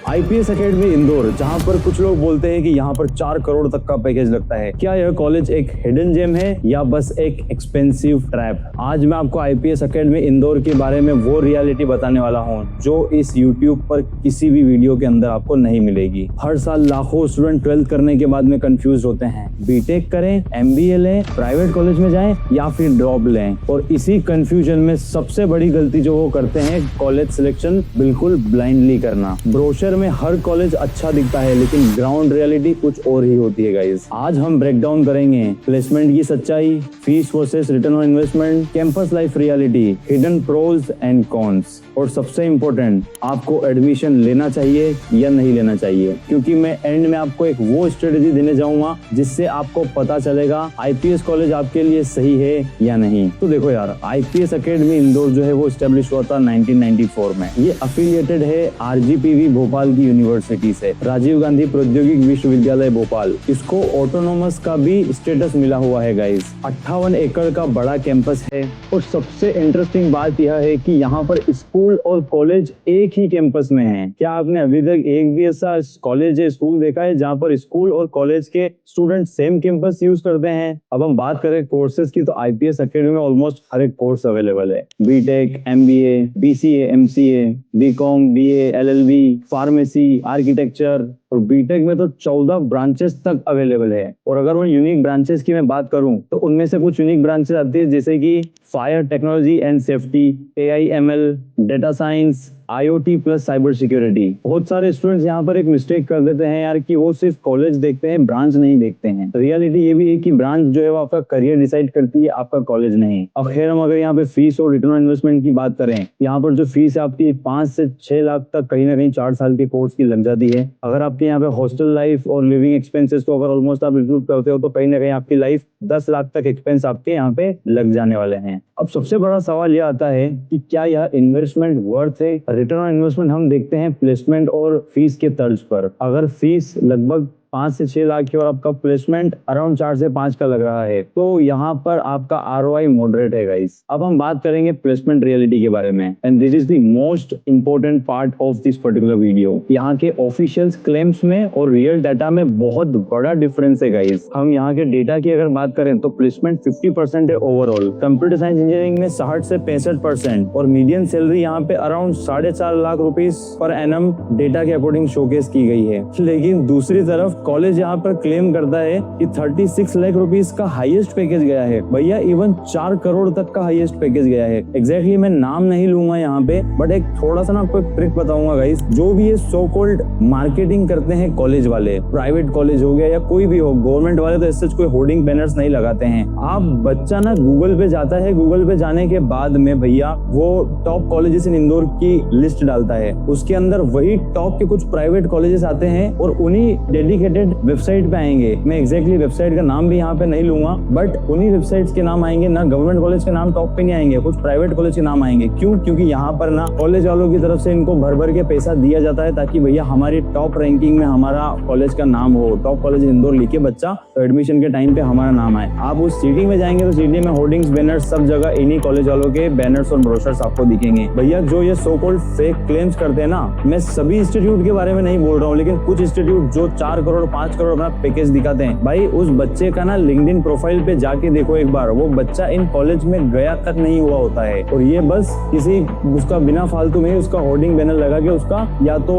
IPS academy Indore, जहां पर कुछ लोग बोलते हैं कि यहां पर 4 करोड़ तक का पैकेज लगता है। क्या यह कॉलेज एक हिडन जेम है या बस एक एक्सपेंसिव ट्रैप? आज मैं आपको आईपीएस एकेडमी इंदौर के बारे में वो रियलिटी बताने वाला हूं जो इस यूट्यूब पर किसी भी वीडियो के अंदर आपको नहीं मिलेगी। हर साल लाखों स्टूडेंट 12th करने के बाद में कंफ्यूज होते हैं, बीटेक करें, एमबीए लें, प्राइवेट कॉलेज में जाएं या फिर ड्रॉप लें। और इसी कंफ्यूजन में सबसे बड़ी गलती जो वो करते हैं, कॉलेज सिलेक्शन बिल्कुल ब्लाइंडली करना। ब्रोशर में हर कॉलेज अच्छा दिखता है लेकिन ग्राउंड रियलिटी कुछ और ही होती है गाइस। आज हम ब्रेक डाउन करेंगे प्लेसमेंट की सच्चाई, fees versus return on investment, campus life reality, hidden pros and cons, और सबसे इम्पोर्टेंट, आपको एडमिशन लेना चाहिए या नहीं लेना चाहिए। क्योंकि मैं एंड में आपको एक वो स्ट्रेटेजी देने जाऊंगा जिससे आपको पता चलेगा आईपीएस कॉलेज आपके लिए सही है या नहीं। तो देखो यार, आईपीएस एकेडमी इंदौर जो है वो स्टैब्लिश हुआ था 1994 में। ये अफिलिएटेड है आरजीपीवी भोपाल की यूनिवर्सिटी से, राजीव गांधी प्रौद्योगिक विश्वविद्यालय भोपाल। इसको ऑटोनोमस का भी स्टेटस मिला हुआ है गाइस। 58 एकड़ का बड़ा कैंपस है और सबसे इंटरेस्टिंग बात यह है कि यहाँ पर स्कूल और कॉलेज एक ही कैंपस में है। क्या आपने अभी तक एक भी ऐसा कॉलेज या स्कूल देखा है जहाँ पर स्कूल और कॉलेज के स्टूडेंट सेम कैंपस यूज करते हैं? अब हम बात करें कोर्सेज की, तो आईपीएस एकेडमी में ऑलमोस्ट हर एक कोर्स अवेलेबल है। BTech, MBA, BCA, MCA, BCom, BA, LLB, pharmacy, architecture, और बीटेक में तो 14 ब्रांचेस तक अवेलेबल है। और अगर उन यूनिक ब्रांचेस की मैं बात करूं तो उनमें से कुछ यूनिक ब्रांचेस आती है जैसे कि fire technology and safety, AIML, data science, IoT plus cyber security. बहुत सारे स्टूडेंट्स यहाँ पर एक मिस्टेक कर देते हैं यार कि वो सिर्फ कॉलेज देखते हैं, ब्रांच नहीं देखते हैं। रियलिटी ये भी है कि ब्रांच जो है वो आपका करियर डिसाइड करती है, आपका कॉलेज नहीं। अब खैर, हम अगर यहाँ पे फीस और रिटर्न ऑन इन्वेस्टमेंट की बात करें, यहाँ पर जो फीस है आपकी 5 से 6 लाख तक कहीं ना कहीं 4 साल के कोर्स की लग जाती है। अगर आपके यहाँ पे हॉस्टल लाइफ और लिविंग एक्सपेंसेस को अगर ऑलमोस्ट आप इंक्लूड करते हो तो कहीं ना कहीं आपकी लाइफ 10 लाख तक एक्सपेंस आपके यहाँ पे लग जाने वाले हैं। अब सबसे बड़ा सवाल यह आता है कि क्या यह इन्वेस्टमेंट वर्थ है? रिटर्न ऑन इन्वेस्टमेंट हम देखते हैं प्लेसमेंट और फीस के तर्ज पर। अगर फीस लगभग 5 से 6 लाख की और आपका प्लेसमेंट अराउंड 4 से 5 का लग रहा है तो यहाँ पर आपका आरओआई मॉडरेट है गाइस। अब हम बात करेंगे प्लेसमेंट रियलिटी के बारे में, and this is the most important part of this particular video. यहाँ के ऑफिशियल क्लेम्स में और रियल डाटा में बहुत बड़ा डिफरेंस है गाइस। हम यहाँ के डेटा की अगर बात करें तो प्लेसमेंट 50% है ओवरऑल, कंप्यूटर साइंस इंजीनियरिंग में 60 से 65%, और मीडियन सैलरी यहाँ पे around 4.5 lakh rupees per annum data के अकॉर्डिंग शोकेस की गई है। लेकिन दूसरी तरफ कॉलेज यहाँ पर क्लेम करता है कि 36 लाख रुपीस का हाईएस्ट पैकेज गया है। भैया इवन 4 करोड़ तक का हाईएस्ट पैकेज गया है। एग्जैक्टली मैं नाम नहीं लूंगा यहाँ पे, बट एक थोड़ा सा ना आपको ट्रिक बताऊंगा गाइस। जो भी ये सो कॉल्ड मार्केटिंग करते हैं कॉलेज वाले, प्राइवेट कॉलेज हो गया या कोई भी हो, गवर्नमेंट वाले तो ऐसे कोई होर्डिंग बैनर्स नहीं लगाते हैं। आप बच्चा ना गूगल पे जाता है, गूगल पे जाने के बाद में भैया वो टॉप कॉलेजेस इन इंदौर की लिस्ट डालता है। उसके अंदर वही टॉप के कुछ प्राइवेट कॉलेजेस आते हैं और उन्हीं डेडिकेटेड वेबसाइट पे आएंगे। मैं एग्जैक्टली वेबसाइट का नाम भी यहाँ पे नहीं लूंगा, बट उन्हीं वेबसाइट्स के नाम आएंगे ना। गवर्नमेंट कॉलेज के नाम टॉप पे नहीं आएंगे, कुछ प्राइवेट कॉलेज के नाम आएंगे। क्यों? क्योंकि यहाँ पर ना कॉलेज वालों की तरफ से इनको भर भर के पैसा दिया जाता है ताकि भैया हमारी टॉप रैंकिंग में हमारा कॉलेज का नाम हो। टॉप कॉलेज इंदौर लिखे बच्चा तो एडमिशन के टाइम पे हमारा नाम आए। आप उस सिटी में जाएंगे तो सिटी में होर्डिंग्स, बैनर्स, सब जगह इन्हीं कॉलेज वालों के बैनर्स और ब्रोशर्स आपको दिखेंगे। भैया जो ये सो कॉल्ड फेक क्लेम्स करते हैं ना, मैं सभी इंस्टीट्यूट के बारे में नहीं बोल रहा हूँ, लेकिन कुछ इंस्टीट्यूट जो 4 करोड़ 5 करोड़ अपना पैकेज दिखाते हैं, भाई उस बच्चे का ना लिंक्डइन प्रोफाइल पे जाके देखो एक बार, वो बच्चा इन कॉलेज में गया तक नहीं हुआ होता है। और ये बस किसी उसका बिना फालतू में उसका होर्डिंग बैनर लगा के उसका या तो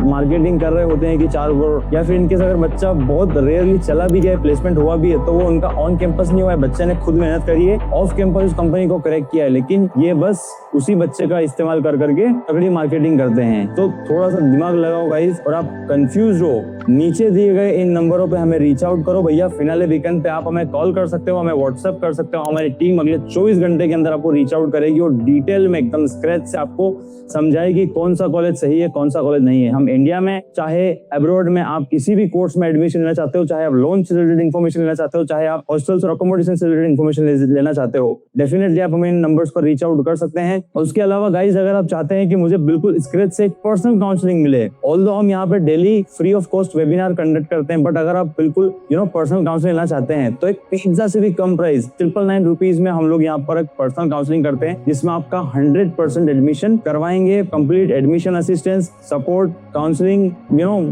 मार्केटिंग कर रहे होते हैं कि 4 करोड़, या फिर इनकेस अगर बच्चा बहुत रेयरली चला भी गया, प्लेसमेंट हुआ भी है, तो वो उनका ऑन कैंपस नहीं हुआ है, बच्चे ने खुद मेहनत करी है, ऑफ कैंपस उस कंपनी को करेक्ट किया है, लेकिन ये बस उसी बच्चे का इस्तेमाल कर करके तगड़ी मार्केटिंग करते हैं। तो थोड़ा सा दिमाग लगाओ गाइस, और आप कंफ्यूज हो, नीचे दिए गए इन नंबरों पे हमें रीच आउट करो भैया। फिनाले वीकेंड पे आप हमें कॉल कर सकते हो, हमें व्हाट्सएप कर सकते हो। हमारी टीम अगले 24 घंटे के अंदर आपको रीच आउट करेगी और डिटेल में एकदम स्क्रैच से आपको समझाएगी कौन सा कॉलेज सही है, कौन सा कॉलेज नहीं है। हम इंडिया में चाहे अब्रॉड में आप किसी भी कोर्स में एडमिशन लेना चाहते हो, चाहे आप लोन से रिलेटेड इन्फॉर्मेशन लेना चाहते हो, चाहे आप हॉस्टल्स और अकोमोडेशन से रिलेटेड इन्फॉर्मेशन लेना चाहते हो, डेफिनेटली आप हमें इन नंबर्स पर रीच आउट कर सकते हैं। और उसके अलावा गाइज, अगर आप चाहते हैं कि मुझे बिल्कुल स्क्रैच से एक पर्सनल काउंसलिंग मिले, ऑल्दो हम यहाँ पे daily free of cost webinar conduct करते हैं, बट अगर आप बिल्कुल पर्सनल काउंसलिंग लेना चाहते हैं तो एक पिज्जा से भी कम प्राइस 999 रुपीज में हम लोग यहाँ पर एक पर्सनल काउंसलिंग करते हैं, जिसमें आपका 100% एडमिशन करवाएंगे, complete admission assistance, support, counselling,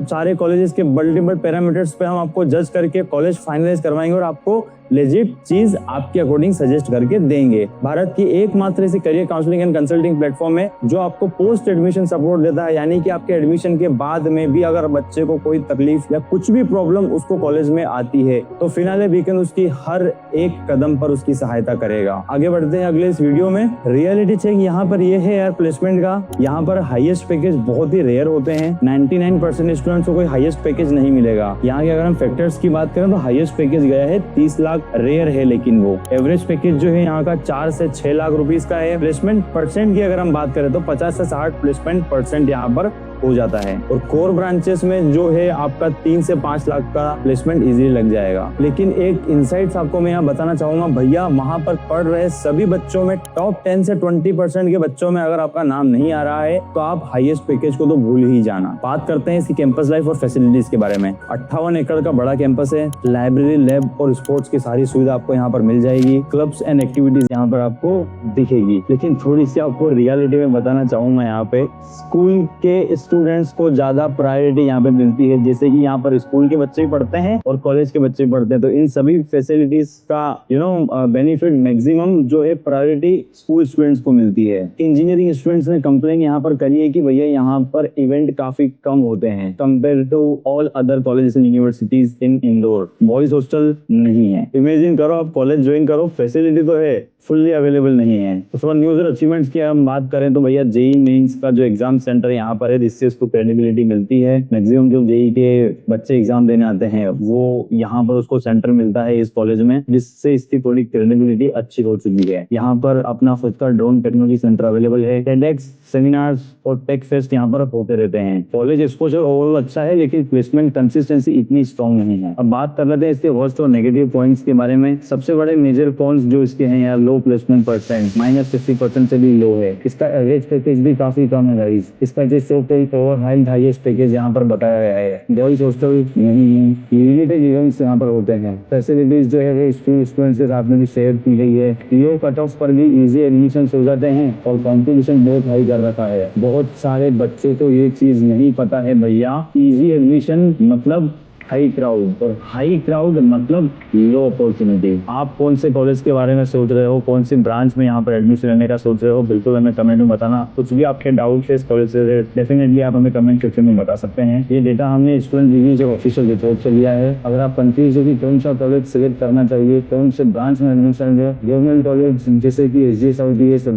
सारे कॉलेजेस के मल्टीपल पैरामीटर्स पे हम आपको जज करके कॉलेज फाइनलाइज करवाएंगे और आपको लेजिट चीज आपके अकॉर्डिंग सजेस्ट करके देंगे। भारत की एकमात्र ऐसी career counselling and consulting platform है जो आपको पोस्ट एडमिशन सपोर्ट देता है, यानी कि आपके एडमिशन के बाद में भी अगर बच्चे को कोई तकलीफ या कुछ भी प्रॉब्लम उसको कॉलेज में आती है तो फिनाले वीकेंड उसकी हर एक कदम पर उसकी सहायता करेगा। आगे बढ़ते हैं अगले इस वीडियो में। रियलिटी चेक यहाँ पर ये है यार प्लेसमेंट का। यहाँ पर हाईएस्ट पैकेज बहुत ही रेयर होते हैं, 99% स्टूडेंट्स को कोई हाईएस्ट पैकेज नहीं मिलेगा। यहाँ के अगर हम फैक्टर्स की बात करें तो हाईएस्ट पैकेज गया है 30 लाख, रेयर है लेकिन वो एवरेज पैकेज जो है यहाँ का 4 से 6 लाख रुपीस का है। प्लेसमेंट परसेंट की अगर हम बात करें तो 50 से 60 प्लेसमेंट परसेंट यहाँ पर हो जाता है और कोर ब्रांचेस में जो है आपका 3 से 5 लाख का प्लेसमेंट इजीली लग जाएगा। लेकिन एक इनसाइट्स आपको मैं यहाँ बताना चाहूंगा भैया, वहां पर पढ़ रहे सभी बच्चों में टॉप 10 से 20% के बच्चों में अगर आपका नाम नहीं आ रहा है तो आप हाईएस्ट पैकेज को तो भूल ही जाना। बात करते हैं इसकी कैंपस लाइफ और फैसिलिटीज के बारे में। 58 एकड़ का बड़ा कैंपस है, लाइब्रेरी, लैब और स्पोर्ट्स की सारी सुविधा आपको यहाँ पर मिल जाएगी। क्लब्स एंड एक्टिविटीज यहाँ पर आपको दिखेगी। लेकिन थोड़ी सी आपको रियलिटी में बताना चाहूंगा, यहाँ पे स्कूल के स्टूडेंट्स को ज्यादा प्रायोरिटी यहाँ पे मिलती है। जैसे कि यहाँ पर स्कूल के बच्चे भी पढ़ते हैं और कॉलेज के बच्चे भी पढ़ते हैं, तो इन सभी फैसिलिटीज का बेनिफिट मैक्सिमम जो है प्रायोरिटी स्कूल स्टूडेंट्स को मिलती है। इंजीनियरिंग स्टूडेंट्स ने कंप्लेन यहाँ पर करी है कि भैया यहाँ पर इवेंट काफी कम होते हैं compare to all other colleges and universities in Indore. Boys hostel नहीं है। इमेजिन करो आप कॉलेज ज्वाइन करो, फैसिलिटी तो है, फुल्ली अवेलेबल नहीं है। उस पर न्यूज और अचीवमेंट्स की हम बात करें तो भैया जेई मेंस का जो एग्जाम सेंटर यहाँ पर है, जिससे उसको क्रेडिबिलिटी मिलती है। मैक्सिमम जो जेई के बच्चे एग्जाम देने आते हैं वो यहाँ पर उसको सेंटर मिलता है इस कॉलेज में, जिससे इसकी थोड़ी क्रेडिबिलिटी अच्छी हो चुकी है। यहाँ पर अपना खुद का ड्रोन टेक्नोलॉजी सेंटर अवेलेबल है। टेडेक्स, सेमिनार्स और टेक फेस्ट यहाँ पर होते रहते हैं। कॉलेज एक्सपोजर ओवरऑल अच्छा है, लेकिन प्लेसमेंट कंसिस्टेंसी इतनी स्ट्रॉन्ग नहीं है। अब बात कर लेते हैं इसके वर्स्ट और नेगेटिव पॉइंट्स के बारे में। सबसे बड़े मेजर कॉन्स जो इसके हैं यार, लो प्लेसमेंट परसेंट, -50% से भी लो है। इसका एवरेज पैकेज भी काफी कम है गाइस। इसका जो हाईएस्ट पैकेज यहाँ पर बताया गया है। बॉयज हॉस्टल नहीं है, लिमिटेड इवेंट्स यहाँ पर होते हैं। फैसिलिटीज जो है स्टूडेंट्स के साथ में भी शेयर की गई है। लो कट ऑफ पर भी इजी एडमिशन हो जाते हैं और कॉम्पिटिशन बहुत हाई कर रखा है। बहुत सारे बच्चे को ये चीज नहीं पता है भैया, इजी एडमिशन मतलब हाई क्राउड और हाई क्राउड मतलब लो अपॉर्चुनिटी। आप कौन से कॉलेज के बारे में सोच रहे हो, कौन सी ब्रांच में यहाँ पर एडमिशन लेने का सोच रहे हो, बिल्कुल हमें कमेंट में बताना। कुछ भी आपके डाउट है इस कॉलेज से डेफिनेटली आप हमें कमेंट सेक्शन में बता सकते हैं। ये डेटा हमने स्टूडेंट रिव्यू से ऑफिशियल रिपोर्ट से लिया है। अगर आप कंफ्यूज हो कि कौन सा कॉलेज सिलेक्ट करना चाहिए, कौन से ब्रांच में एडमिशन ले, गवर्नमेंट कॉलेज जैसे कि SGS,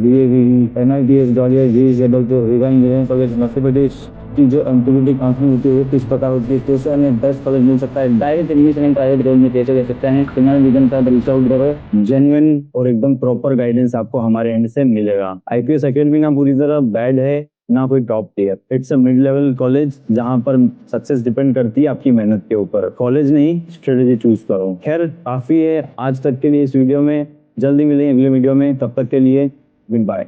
NITS, college Madhya Pradesh की जो एमपीडी काउंसलिंग होती है किस प्रकार होती है, कैसे हमें बेस्ट कॉलेज मिल सकता है, डायरेक्ट एडमिशन प्राइवेट कॉलेज में कैसे ले सकते हैं, फिनाल रीजन का जेन्युइन और एकदम प्रॉपर गाइडेंस आपको हमारे एंड से मिलेगा। IPS अकेडमी ना पूरी तरह बैड है ना कोई top tier. It's a mid level college जहां पर सक्सेस डिपेंड करती है आपकी मेहनत के ऊपर। कॉलेज नहीं, स्ट्रेटेजी चूज करो। खैर काफी है आज तक के लिए इस वीडियो में, जल्दी मिलेंगे अगले वीडियो में, तब तक के लिए गुड बाय।